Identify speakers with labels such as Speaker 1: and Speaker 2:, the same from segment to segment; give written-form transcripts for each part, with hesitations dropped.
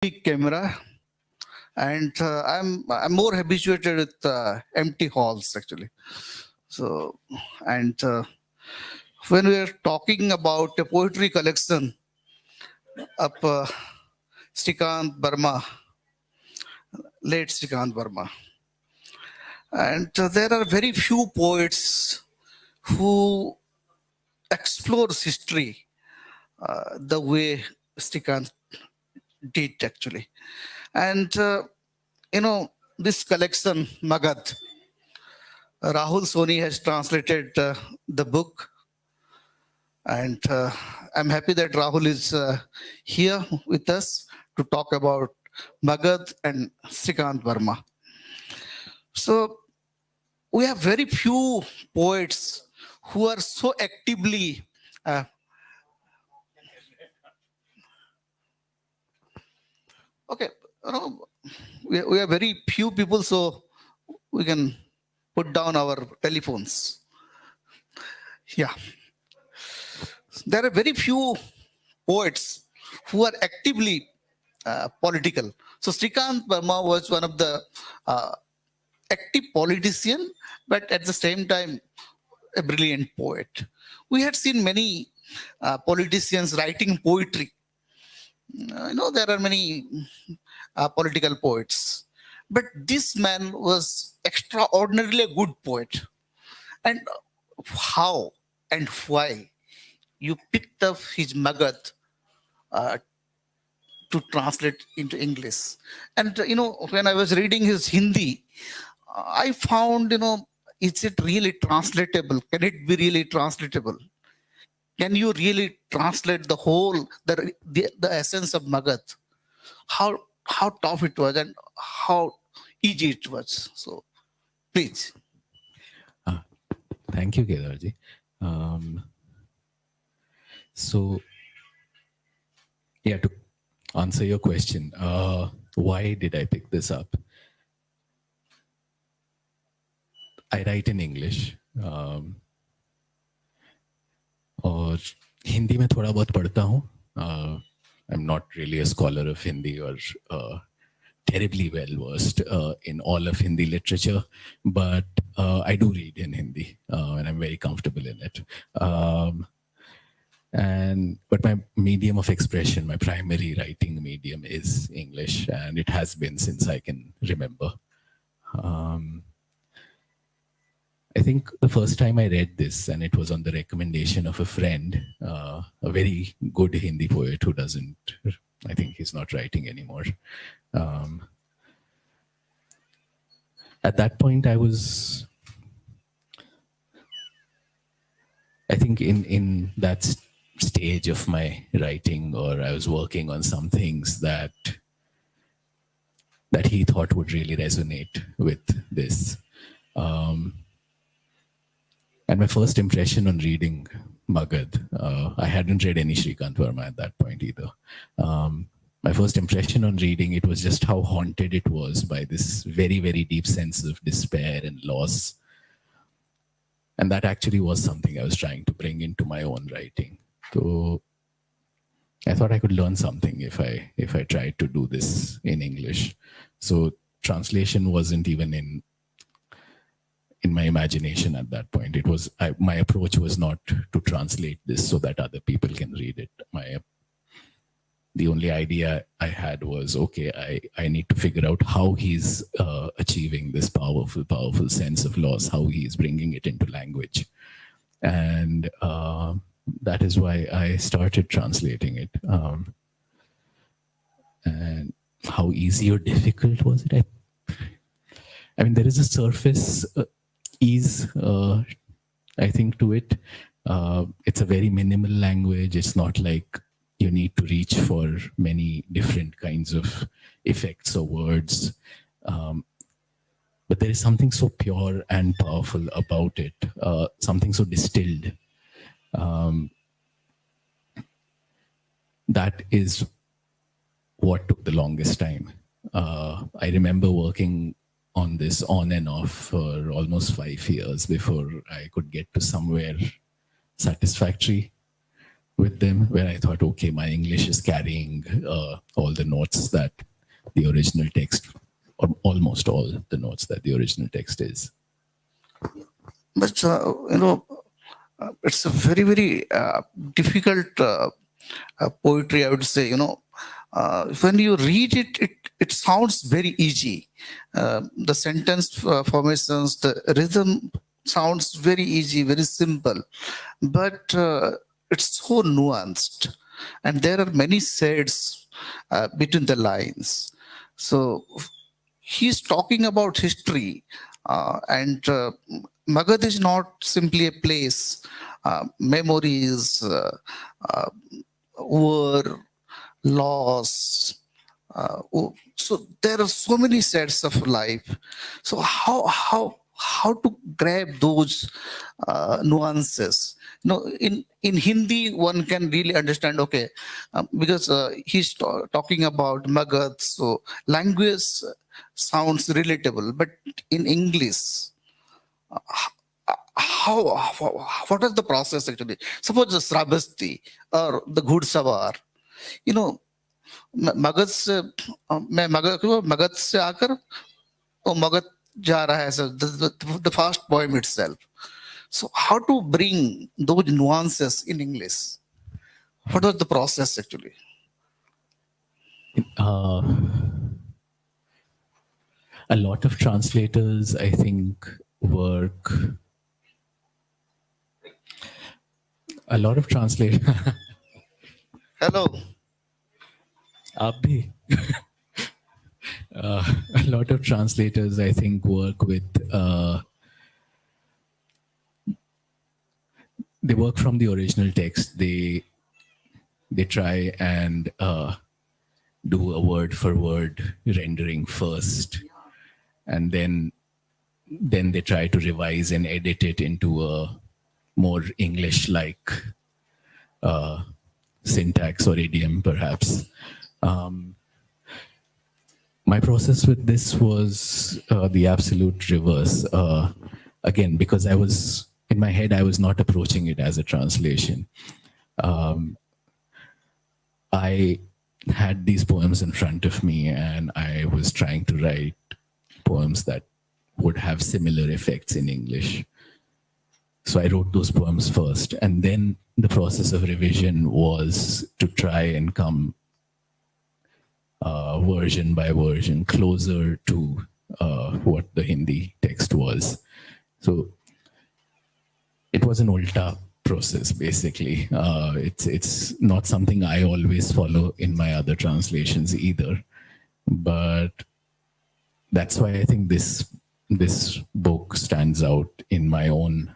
Speaker 1: big camera, and I'm more habituated with empty halls actually. So, and when we are talking about a poetry collection of Srikant Burma, late Srikant Burma, and there are very few poets who explores history the way Srikant did actually. And this collection, Magadh, Rahul Soni has translated the book, and I'm happy that Rahul is here with us to talk about Magadh and Srikant Verma. So we have very few poets who are so actively. Okay, you know, we have very few people, so we can put down our telephones. Yeah, there are very few poets who are actively political. So Srikant Verma was one of the active politician, but at the same time, a brilliant poet. We had seen many politicians writing poetry. I know there are many political poets, but this man was extraordinarily a good poet. And how and why you picked up his Magadh uh, to translate into English? And when I was reading his Hindi, I found, is it really translatable? Can it be really translatable? Can you really translate the whole, the essence of Magadh? How tough it was and how easy it was. So, please.
Speaker 2: Thank you, Kedarji. So, yeah, to answer your question, why did I pick this up? I write in English. और हिंदी में थोड़ा बहुत पढ़ता हूँ. I'm not really a scholar of Hindi or terribly well versed in all of Hindi literature, but I do read in Hindi and I'm very comfortable in it. But my medium of expression, my primary writing medium is English, and it has been since I can remember. I think the first time I read this, and it was on the recommendation of a friend, a very good Hindi poet who doesn't, I think he's not writing anymore. At that point, I think in that stage of my writing, or I was working on some things that he thought would really resonate with this. And my first impression on reading Magadh, I hadn't read any Srikant Verma at that point either. My first impression on reading it was just how haunted it was by this very, very deep sense of despair and loss. And that actually was something I was trying to bring into my own writing. So I thought I could learn something if I tried to do this in English. So translation wasn't even in my imagination at that point. It was my approach was not to translate this so that other people can read it. The only idea I had was, okay, I need to figure out how he's achieving this powerful sense of loss, how he's bringing it into language. And that is why I started translating it. And how easy or difficult was it? I mean, there is a surface ease, I think, to it. It's a very minimal language. It's not like you need to reach for many different kinds of effects or words. But there is something so pure and powerful about it, something so distilled. That is what took the longest time. I remember working on this on and off for almost 5 years before I could get to somewhere satisfactory. with them, where I thought, okay, my English is carrying all the notes that the original text, or almost all the notes that the original text is.
Speaker 1: But it's a very very difficult poetry, I would say. When you read it, it sounds very easy. The sentence formations, the rhythm sounds very easy, very simple, but it's so nuanced, and there are many shades between the lines. So he's talking about history, and Magadh is not simply a place. Memories, uh, war, loss. So there are so many sets of life. So how to grab those nuances? In Hindi, one can really understand. Okay, because he's talking about Magadh, so language sounds relatable. But in English, what is the process actually? Suppose the Sravasti or the Ghudsavar, you know, Magadh से मैं मगध से आकर वो मगध जा रहा है, sir, the first poem itself. So how to bring those nuances in English? What was the process actually?
Speaker 2: Uh, a lot of translators, I think, work. A lot of translators.
Speaker 1: Hello.
Speaker 2: Abhi. A lot of translators, I think, work with. They work from the original text. They try and do a word for word rendering first, and then they try to revise and edit it into a more English like syntax or idiom, perhaps. My process with this was the absolute reverse. Again, because I was in my head, I was not approaching it as a translation. I had these poems in front of me, and I was trying to write poems that would have similar effects in English. So I wrote those poems first, and then the process of revision was to try and come version by version closer to what the Hindi text was. So it was an ulta process, basically. It's not something I always follow in my other translations either, but that's why I think this book stands out in my own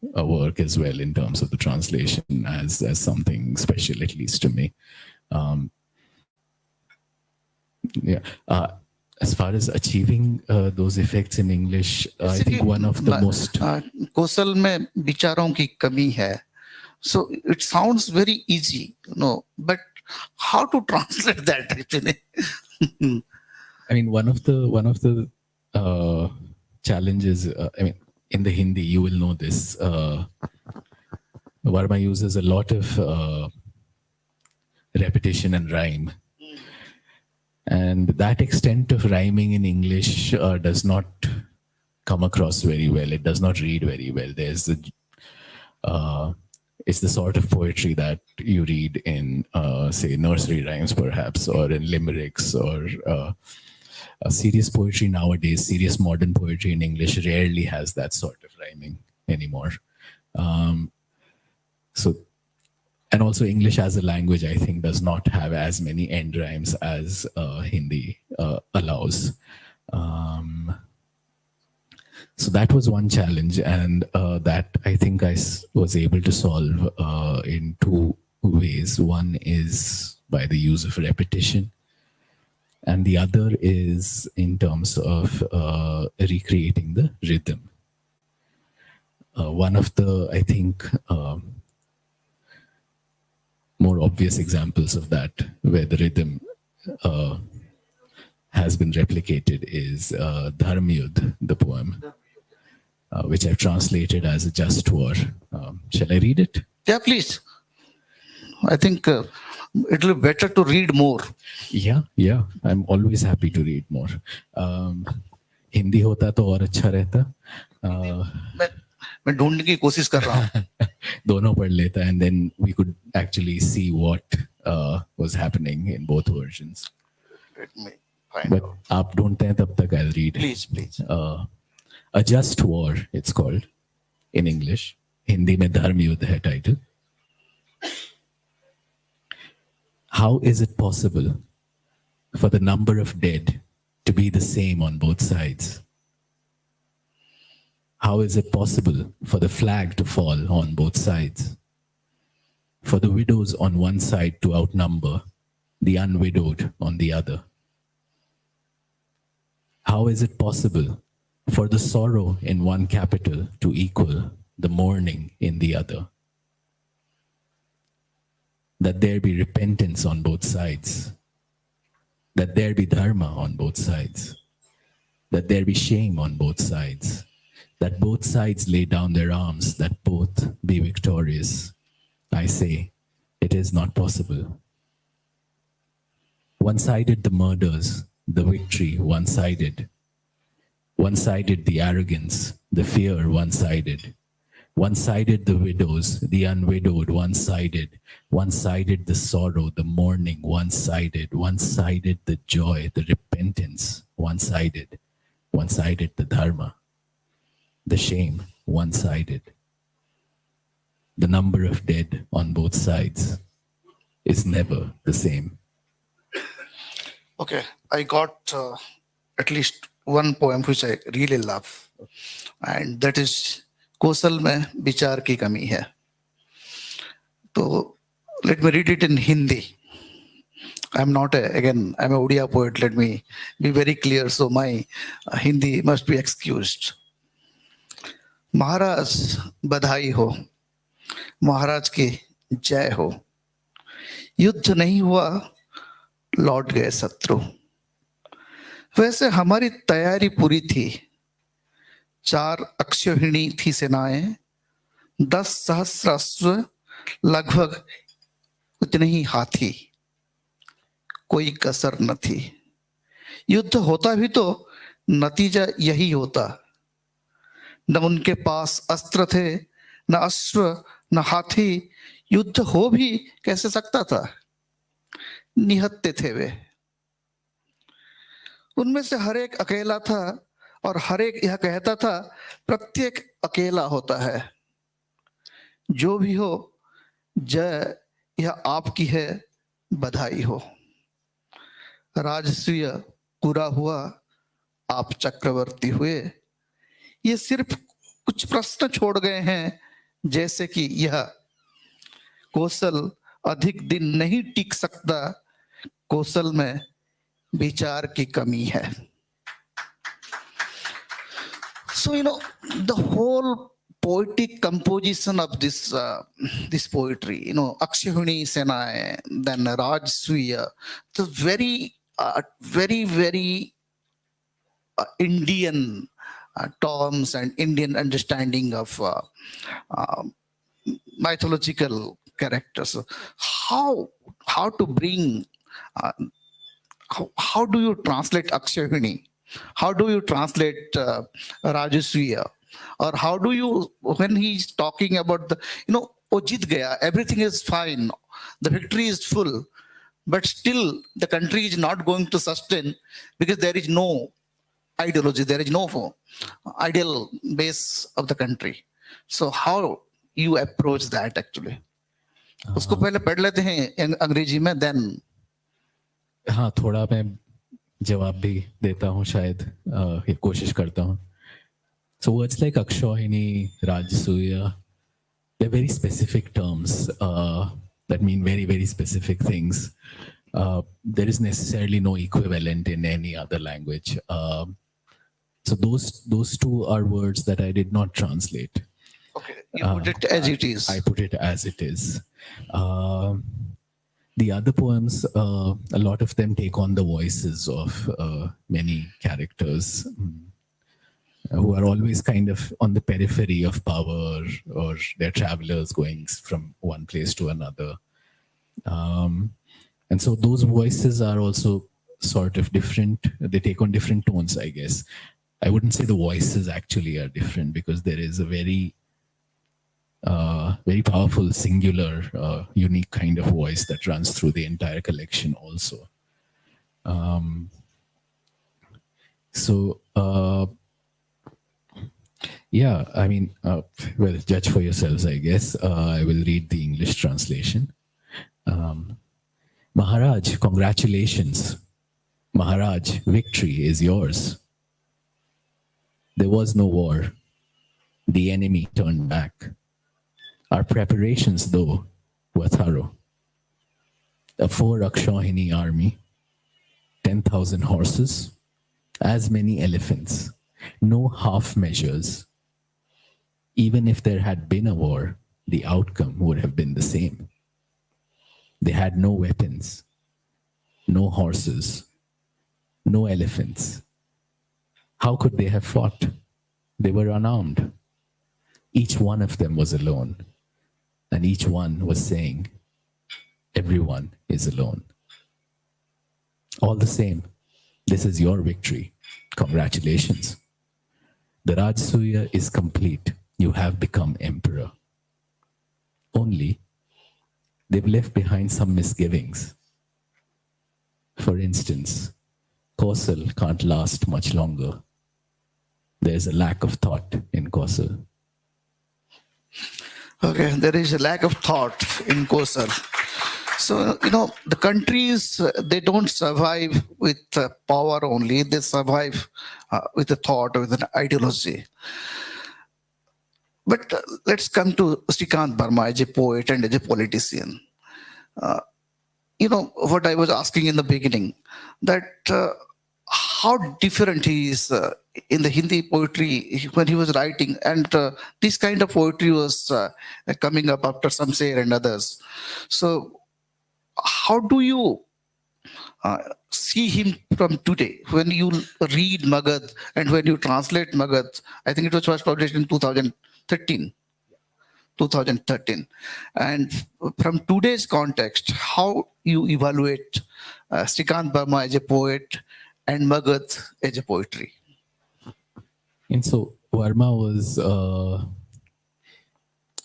Speaker 2: work as well, in terms of the translation, as something special, at least to me. Yeah. As far as achieving those effects in English, I think one of the most
Speaker 1: कौशल में विचारों की कमी है. So it sounds very easy, but how to translate that actually?
Speaker 2: I mean, one of the challenges. I mean, in the Hindi, you will know this. Varma uses a lot of repetition and rhyme. And that extent of rhyming in English does not come across very well. It does not read very well. It's the sort of poetry that you read in, say, nursery rhymes, perhaps, or in limericks, or serious poetry nowadays. Serious modern poetry in English rarely has that sort of rhyming anymore. And also English as a language, I think, does not have as many end rhymes as Hindi allows. So that was one challenge, and that I think I was able to solve in two ways. One is by the use of repetition, and the other is in terms of recreating the rhythm. One of the, I think, more obvious examples of that, where the rhythm has been replicated, is Dharm Yudh, the poem, which I've translated as a just war. Shall I read it?
Speaker 1: Yeah, please. I think it will be better to read more.
Speaker 2: Yeah, I'm always happy to read more. um, Hindi होता तो और अच्छा रहता. uh,
Speaker 1: मैं मैं ढूंढने की कोशिश कर रहा हूँ.
Speaker 2: दोनों पढ़ लेता, and then we could actually see what was happening in both versions.
Speaker 1: Let me find
Speaker 2: But
Speaker 1: out.
Speaker 2: आप ढूंढते हैं तब तक I'll read.
Speaker 1: Please.
Speaker 2: A Just War, it's called in English. Hindi में धर्म युद्ध है title. How is it possible for the number of dead to be the same on both sides? How is it possible for the flag to fall on both sides? For the widows on one side to outnumber the unwidowed on the other? How is it possible for the sorrow in one capital to equal the mourning in the other? That there be repentance on both sides, that there be dharma on both sides, that there be shame on both sides, that both sides lay down their arms, that both be victorious. I say, it is not possible. One-sided the murders, the victory one-sided. One-sided the arrogance, the fear one-sided. One-sided the widows, the unwidowed, one-sided. One-sided the sorrow, the mourning, one-sided. One-sided the joy, the repentance, one-sided. One-sided the dharma, the shame, one-sided. The number of dead on both sides is never the same.
Speaker 1: Okay, I got at least one poem which I really love, and that is कौशल में विचार की कमी है. तो let me read it in Hindi. I'm not I'm a Odia poet. Let me be very clear. So my Hindi must be excused. महाराज बधाई हो, महाराज की जय हो. युद्ध नहीं हुआ, लौट गए शत्रु. वैसे हमारी तैयारी पूरी थी. 4 अक्षौहिणी थी सेनाएं, 10 सहस्राश्व, लगभग उतने ही हाथी. कोई कसर न थी. युद्ध होता भी तो नतीजा यही होता. न उनके पास अस्त्र थे, न अश्व, न हाथी. युद्ध हो भी कैसे सकता था. निहत्थे थे वे. उनमें से हर एक अकेला था, और हर एक यह कहता था प्रत्येक अकेला होता है. जो भी हो, जय यह आपकी है, बधाई हो. राजसूय पूरा हुआ, आप चक्रवर्ती हुए. ये सिर्फ कुछ प्रश्न छोड़ गए हैं, जैसे कि यह कौशल अधिक दिन नहीं टिक सकता. कौशल में विचार की कमी है. So the whole poetic composition of this poetry, Akshayuni Senai, then Rajsuya, the very Indian terms and Indian understanding of mythological characters. How to bring how do you translate Akshayuni? How do you translate Rajaswiya? Or how do you, when he's talking about the, O Jit Gaya, everything is fine, the victory is full, but still the country is not going to sustain because there is no ideology, there is no ideal base of the country. So how you approach that actually? उसको पहले पढ़ लेते हैं अंग्रेजी में, then
Speaker 2: हाँ थोड़ा मैं जवाब भी देता हूँ शायद, ये कोशिश करता हूँ. So words like Akshauhini, Rajasuya, they're very specific terms that mean very, very specific things. There is necessarily no equivalent in any other language. So those two are words that I did not translate.
Speaker 1: Okay, you put it as it is.
Speaker 2: I put it as it is. The other poems, a lot of them take on the voices of many characters who are always kind of on the periphery of power, or they're travelers going from one place to another. And so those voices are also sort of different. They take on different tones, I guess. I wouldn't say the voices actually are different because there is a very powerful, singular, unique kind of voice that runs through the entire collection also. So, yeah, I mean, well, judge for yourselves, I guess. I will read the English translation. Maharaj, congratulations. Maharaj, victory is yours. There was no war. The enemy turned back. Our preparations, though, were thorough. A 4 Rakshahini army, 10,000 horses, as many elephants, no half measures. Even if there had been a war, the outcome would have been the same. They had no weapons, no horses, no elephants. How could they have fought? They were unarmed. Each one of them was alone, and each one was saying, everyone is alone. All the same, this is your victory. Congratulations. The Rajsuya is complete. You have become emperor. Only they've left behind some misgivings. For instance, Kosal can't last much longer. There's a lack of thought in Kosal.
Speaker 1: Okay, there is a lack of thought in Kosar. So, the countries, they don't survive with power only, they survive with a thought, with an ideology. But let's come to Srikant Barma as a poet and as a politician. What I was asking in the beginning, that how different he is in the Hindi poetry when he was writing, and this kind of poetry was coming up after Samser and others. So, how do you see him from today when you read Magadh and when you translate Magadh? I think it was first published in 2013. And from today's context, how you evaluate Srikant Barma as a poet and Magadh as a poetry?
Speaker 2: And so Varma was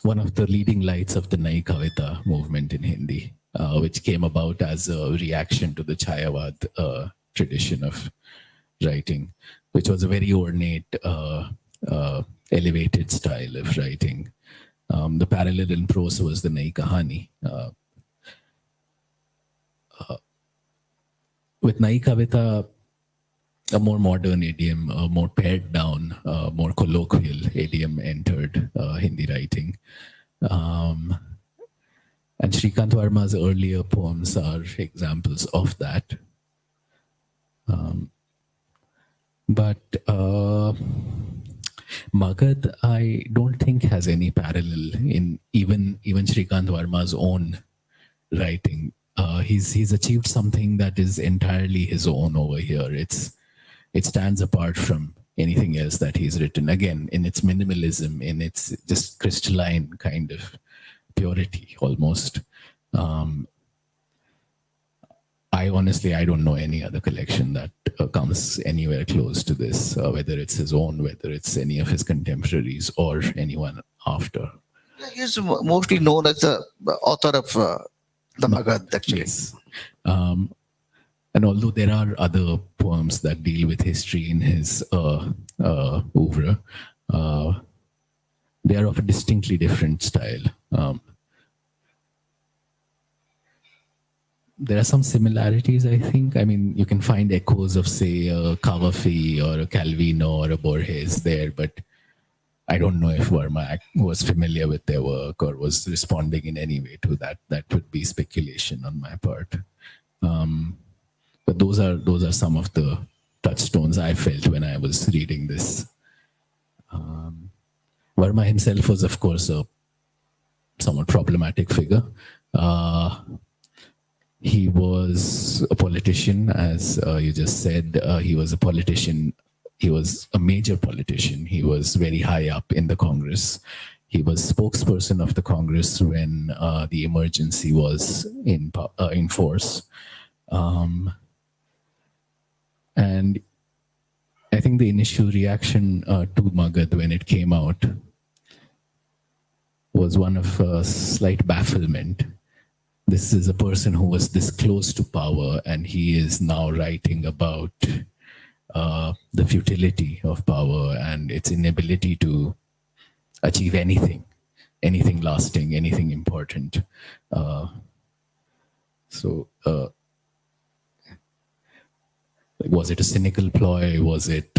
Speaker 2: one of the leading lights of the Nai Kavita movement in Hindi, which came about as a reaction to the Chayavad tradition of writing, which was a very ornate, elevated style of writing. The parallel in prose was the Nai Kahani. With Nai Kavita, a more modern idiom, a more pared down, more colloquial idiom entered Hindi writing. And Srikant Varma's earlier poems are examples of that. But Magadh, I don't think has any parallel in even Srikant Varma's own writing. He's achieved something that is entirely his own over here. It stands apart from anything else that he's written. Again, in its minimalism, in its just crystalline kind of purity, almost. I don't know any other collection that comes anywhere close to this, whether it's his own, whether it's any of his contemporaries or anyone after.
Speaker 1: He's mostly known as the author of the Magadh, actually.
Speaker 2: Yes. And although there are other poems that deal with history in his oeuvre, they are of a distinctly different style. There are some similarities, I think. I mean, you can find echoes of, say, a Cavafi or a Calvino or a Borges there, but I don't know if Verma was familiar with their work or was responding in any way to that. That would be speculation on my part. But those are some of the touchstones I felt when I was reading this. Verma himself was, of course, a somewhat problematic figure. He was a politician, as you just said. He was a politician. He was a major politician. He was very high up in the Congress. He was spokesperson of the Congress when the emergency was in force. And I think the initial reaction to Magadh when it came out was one of slight bafflement. This is a person who was this close to power, and he is now writing about the futility of power and its inability to achieve anything lasting, anything important. So, was it a cynical ploy? Was it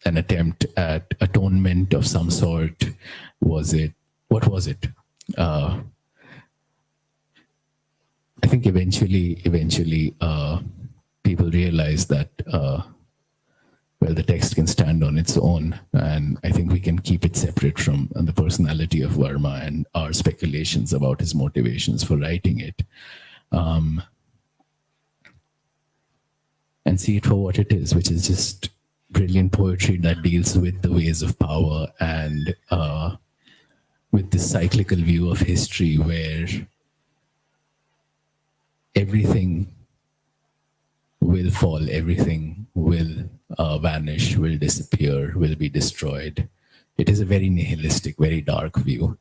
Speaker 2: an attempt at atonement of some sort? What was it? I think eventually, people realized that well, the text can stand on its own, and I think we can keep it separate from the personality of Verma and our speculations about his motivations for writing it, and see it for what it is, which is just brilliant poetry that deals with the ways of power and with this cyclical view of history where everything will fall, everything will vanish, will disappear, will be destroyed. It is a very nihilistic, very dark view.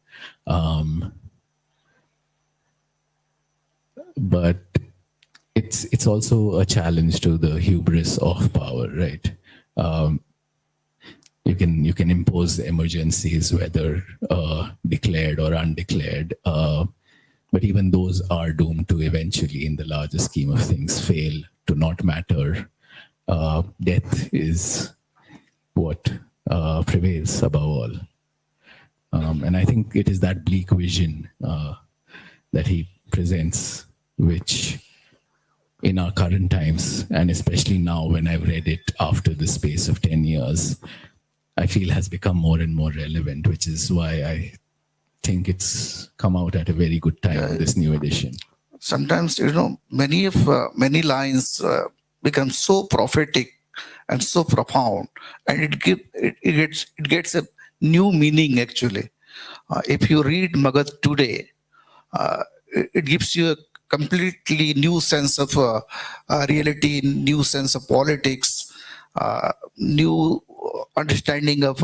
Speaker 2: But it's also a challenge to the hubris of power, right? You can impose emergencies, whether declared or undeclared, but even those are doomed to eventually, in the larger scheme of things, fail, to not matter. Death is what prevails above all. And I think it is that bleak vision that he presents, which in our current times, and especially now when I've read it after the space of 10 years, I feel has become more and more relevant, which is why I think it's come out at a very good time, this new edition.
Speaker 1: Sometimes, many lines become so prophetic and so profound, and it gets a new meaning actually. If you read Magadh today, it gives you a completely new sense of reality, new sense of politics, new understanding of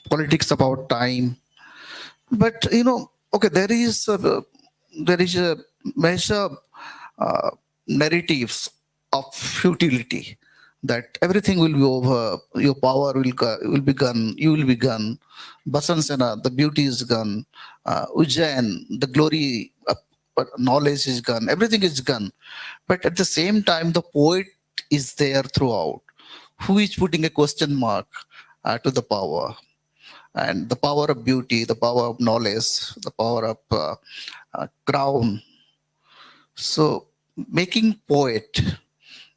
Speaker 1: politics about time. But okay, there is a measure narratives of futility, that everything will be over, your power will be gone, you will be gone. Basansena, the beauty is gone. Ujjain, the glory of knowledge is gone. Everything is gone. But at the same time, the poet is there throughout, who is putting a question mark to the power, and the power of beauty, the power of knowledge, the power of crown. So making poet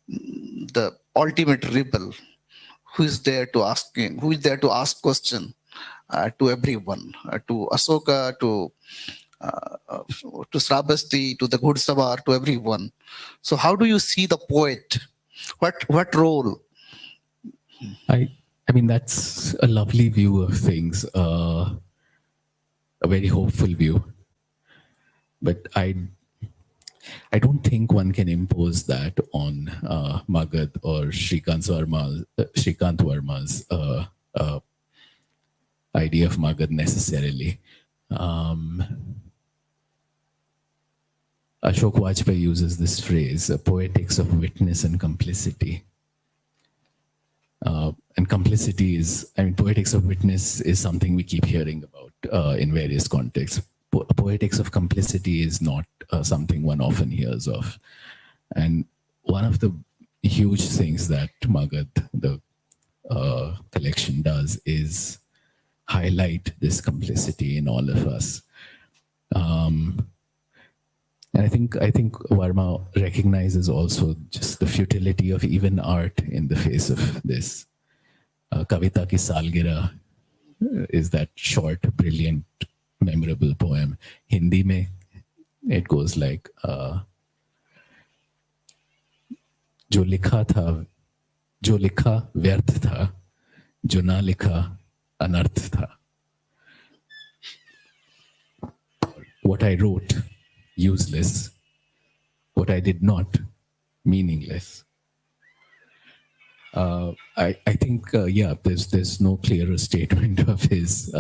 Speaker 1: the ultimate rebel, who is there to ask question to everyone, to Asoka, to Sravasti, to the Good Savar, to everyone. So how do you see the poet? What role?
Speaker 2: I mean, that's a lovely view of things, a very hopeful view. But I don't think one can impose that on Magadh or Shrikant Verma's idea of Magadh necessarily. Ashok Vajpayee uses this phrase, poetics of witness and complicity. And complicity is, poetics of witness is something we keep hearing about in various contexts. Poetics of complicity is not something one often hears of. And one of the huge things that Magadh, the collection, does is highlight this complicity in all of us. And I think Verma recognizes also just the futility of even art in the face of this. Kavita Ki Salgira is that short, brilliant, memorable poem. Hindi mein, it goes like, जो लिखा व्यर्थ था, जो ना लिखा अनर्थ था. What I wrote, useless. What I did not, meaningless. I think, yeah, there's no clearer statement of his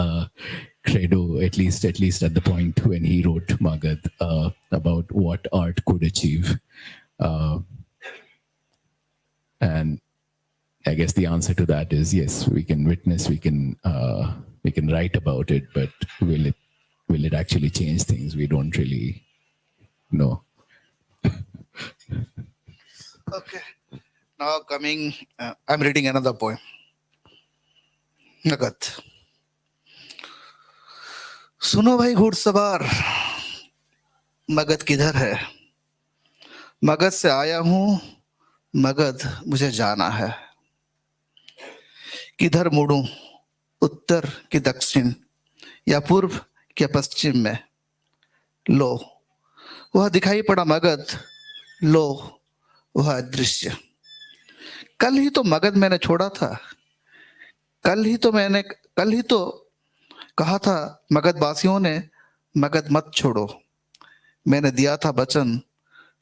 Speaker 2: credo, at least at the point when he wrote Magadh, about what art could achieve. Uh, and I guess the answer to that is yes, we can witness, we can write about it, but will it actually change things? We don't really know.
Speaker 1: Okay. Now coming, I'm reading another poem. Magadh. सुनो भाई घुड़सवार, मगध किधर है? मगध से आया हूं, मगध मुझे जाना है. किधर मुड़ूं, उत्तर की दक्षिण या पूर्व के पश्चिम में? लो वह दिखाई पड़ा मगध, लो वह अदृश्य. कल ही तो मगध मैंने छोड़ा था, कल ही तो कहा था मगध वासियों ने, मगध मत छोड़ो. मैंने दिया था वचन,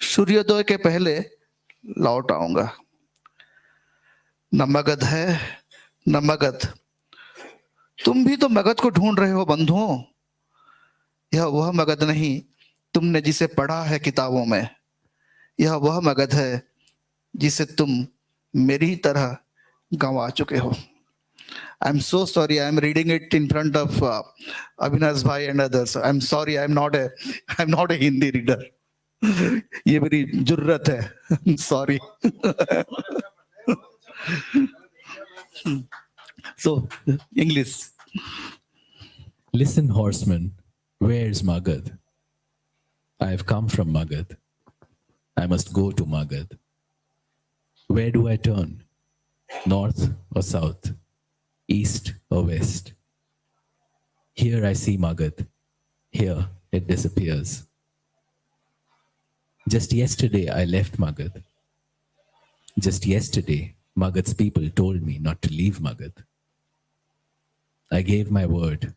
Speaker 1: सूर्योदय के पहले लौट आऊंगा. न मगध है न मगध, तुम भी तो मगध को ढूंढ रहे हो बंधुओं. यह वह मगध नहीं तुमने जिसे पढ़ा है किताबों में, यह वह मगध है जिसे तुम मेरी तरह गंवा चुके हो. I'm so sorry. I'm reading it in front of Avinash bhai and others. I'm sorry. I'm not a Hindi reader. ये मेरी जुर्रत है. I'm sorry. So English.
Speaker 2: Listen, horseman, where's Magadh? I have come from Magadh. I must go to Magadh. Where do I turn? North or south? East or west? Here I see Magadh. Here it disappears. Just yesterday I left Magadh. Just yesterday, Magadh's people told me not to leave Magadh. I gave my word.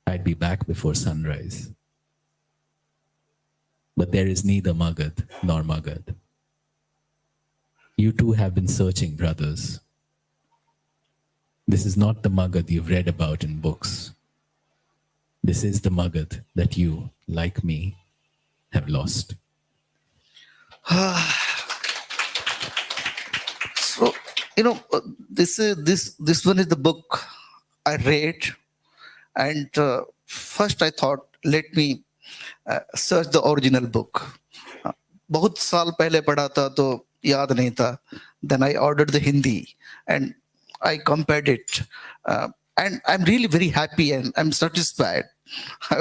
Speaker 2: I'd be back before sunrise. But there is neither Magadh nor Magadh. You too have been searching, brothers. This is not the Magadh you've read about in books. This is the Magadh that you, like me, have lost.
Speaker 1: So this one is the book I read, and first I thought, let me search the original book. बहुत साल पहले पढ़ा था तो याद नहीं था. Then I ordered the Hindi and I compared it, and I'm really very happy and I'm satisfied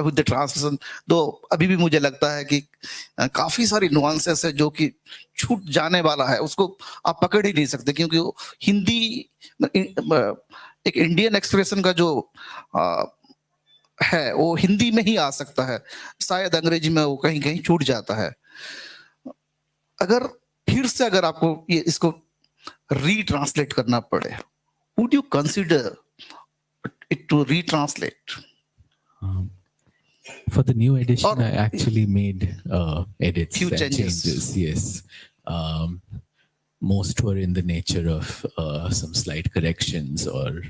Speaker 1: with the translation. though अभी भी मुझे लगता है कि काफी सारी nuances है जो कि छूट जाने वाला है, उसको आप पकड़ ही नहीं सकते, क्योंकि वो हिंदी एक इंडियन एक्सप्रेशन का जो है वो हिंदी में ही आ सकता है, शायद अंग्रेजी में वो कहीं कहीं छूट जाता है. अगर फिर से अगर आपको ये इसको रीट्रांसलेट करना पड़े, would you consider it to retranslate?
Speaker 2: For the new edition,
Speaker 1: Or-
Speaker 2: I actually made edits
Speaker 1: Few
Speaker 2: and
Speaker 1: changes.
Speaker 2: Yes. Most were in the nature of some slight corrections or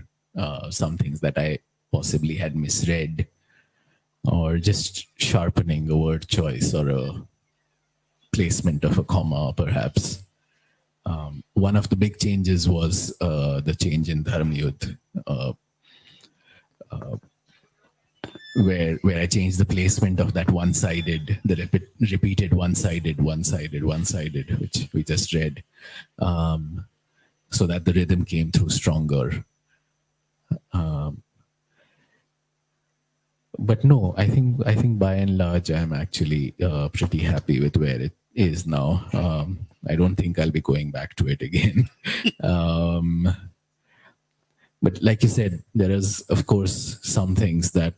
Speaker 2: some things that I possibly had misread, or just sharpening a word choice or a placement of a comma, perhaps. One of the big changes was the change in Dharmyudh, where I changed the placement of that one-sided, the repeated one-sided, which we just read, so that the rhythm came through stronger. But no, I think by and large, I'm actually pretty happy with where it is now. I don't think I'll be going back to it again. But like you said, there is, of course, some things that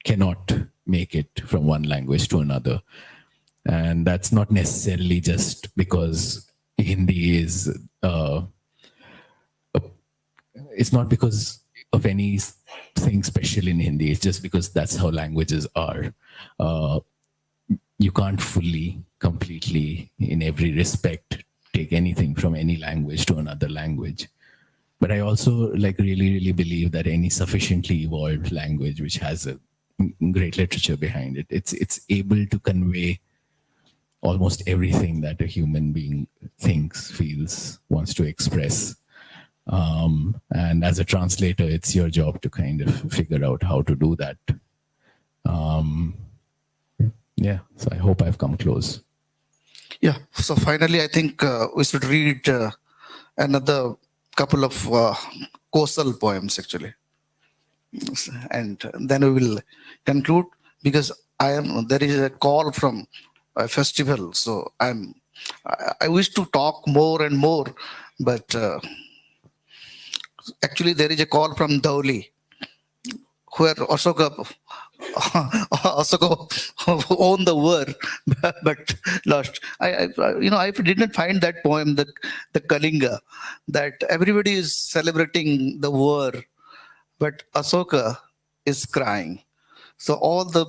Speaker 2: cannot make it from one language to another. And that's not necessarily just because Hindi is, it's not because of anything special in Hindi. It's just because that's how languages are. Uh, you can't fully, completely, in every respect, take anything from any language to another language. But I also like really believe that any sufficiently evolved language which has a great literature behind it, it's able to convey almost everything that a human being thinks, feels, wants to express. And as a translator, it's your job to kind of figure out how to do that. Yeah, so I hope I've come close.
Speaker 1: Yeah. So finally, I think we should read another couple of coastal poems actually, and then we will conclude because there is a call from a festival, so I wish to talk more and more, but actually there is a call from Dhauli where Ashoka owned the war, but lost. I didn't find that poem, the Kalinga, that everybody is celebrating the war, but Ashoka is crying. So all the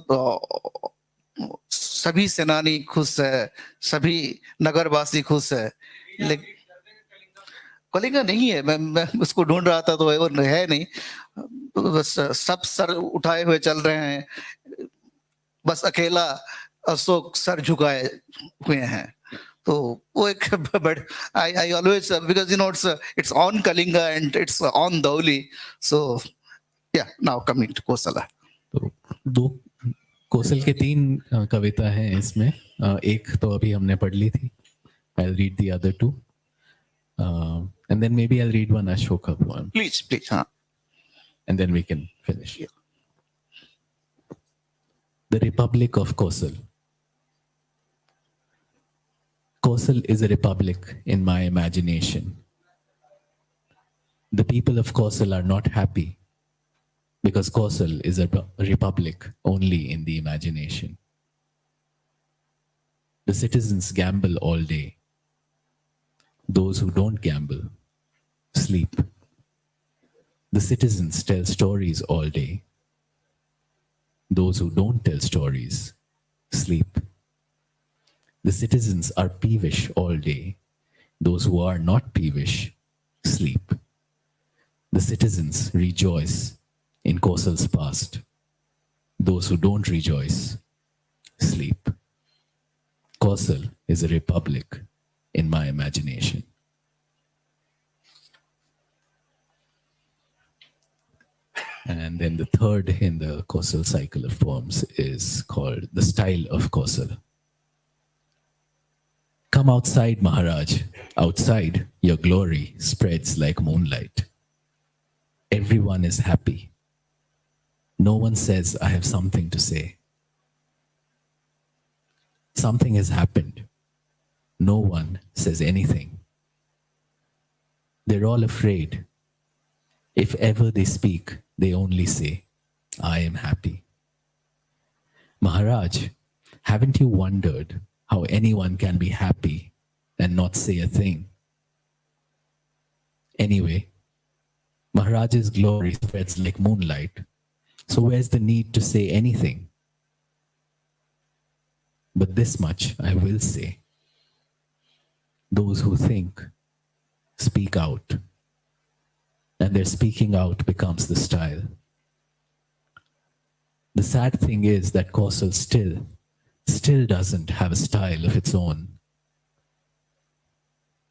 Speaker 1: सभी सेनानी खुश है, सभी नगरवासी खुश है, लेकिन कलिंगा नहीं है। मैं उसको ढूंढ रहा था तो वो है नहीं, बस सब सर उठाए हुए चल रहे हैं, बस अकेला अशोक सर झुकाए हुए हैं। तो वो एक but I always because it's on Kalinga and it's on Dhauli, so yeah now coming to कोसला।
Speaker 2: तो दो कोसल के 3 कविता हैं इसमें। एक तो अभी हमने पढ़ ली थी। I'll read the other 2, and then maybe I'll read one Ashoka poem.
Speaker 1: Please, हाँ.
Speaker 2: And then we can finish.
Speaker 1: Yeah.
Speaker 2: The Republic of Kosal. Kosal is a republic in my imagination. The people of Kosal are not happy because Kosal is a republic only in the imagination. The citizens gamble all day. Those who don't gamble sleep. The citizens tell stories all day. Those who don't tell stories sleep. The citizens are peevish all day. Those who are not peevish sleep. The citizens rejoice in Kosal's past. Those who don't rejoice sleep. Kosal is a republic in my imagination. And then the third in the Kosal cycle of poems is called The Style of Kosal. Come outside, Maharaj. Outside, your glory spreads like moonlight. Everyone is happy. No one says, I have something to say. Something has happened. No one says anything. They're all afraid. If ever they speak, they only say, I am happy. Maharaj, haven't you wondered how anyone can be happy and not say a thing? Anyway, Maharaj's glory spreads like moonlight, so where's the need to say anything? But this much I will say. Those who think speak out, and their speaking out becomes the style. The sad thing is that Kosal still doesn't have a style of its own.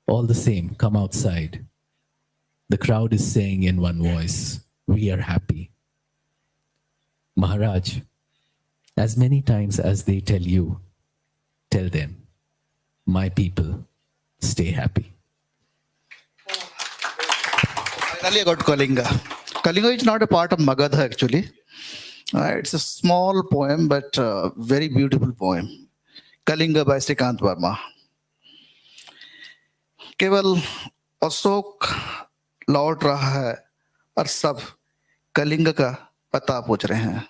Speaker 2: All the same, come outside. The crowd is saying in one voice, we are happy. Maharaj, as many times as they tell you, tell them, my people, stay happy.
Speaker 1: Finally, I got Kalinga. Kalinga is not a part of Magadh actually. It's a small poem, but very beautiful poem. Kalinga by Srikant Verma. केवल अशोक लौट रहा है और सब कलिंग का पता पूछ रहे हैं।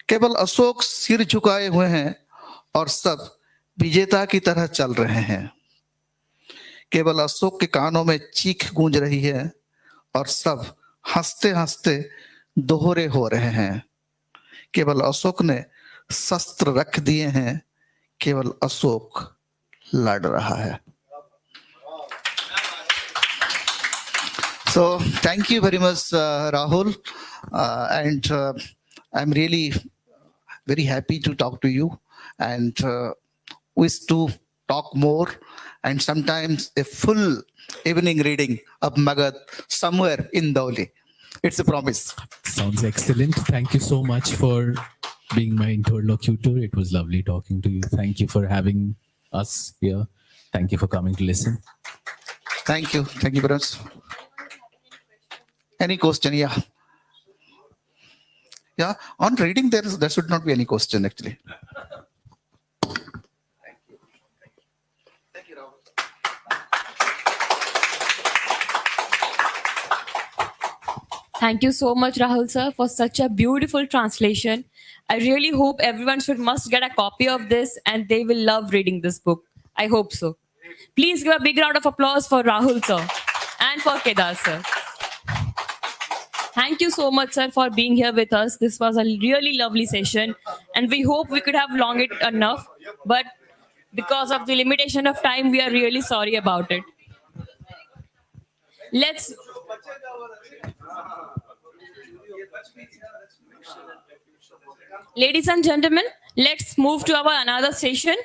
Speaker 1: केवल अशोक सिर झुकाए हुए हैं और सब विजेता की तरह चल रहे हैं। केवल अशोक के कानों में चीख गूंज रही है और सब हंसते हंसते दोहरे हो रहे हैं, केवल अशोक ने शस्त्र रख दिए हैं, केवल अशोक लड़ रहा है. So thank you very much, Rahul, and I'm really very happy to talk to you, and wish to talk more, and sometimes a full evening reading of Magadh somewhere in Dauli. It's a promise.
Speaker 2: Sounds excellent. Thank you so much for being my interlocutor. It was lovely talking to you. Thank you for having us here. Thank you for coming to listen.
Speaker 1: Thank you. Thank you very much. Any question? Yeah. Yeah. On reading, there should not be any question actually.
Speaker 3: Thank you so much, Rahul sir, for such a beautiful translation. I really hope everyone must get a copy of this and they will love reading this book. I hope so. Please give a big round of applause for Rahul sir and for Kedar sir. Thank you so much, sir, for being here with us. This was a really lovely session, and we hope we could have long it enough. But because of the limitation of time, we are really sorry about it. Let's. Ladies and gentlemen, let's move to our another session.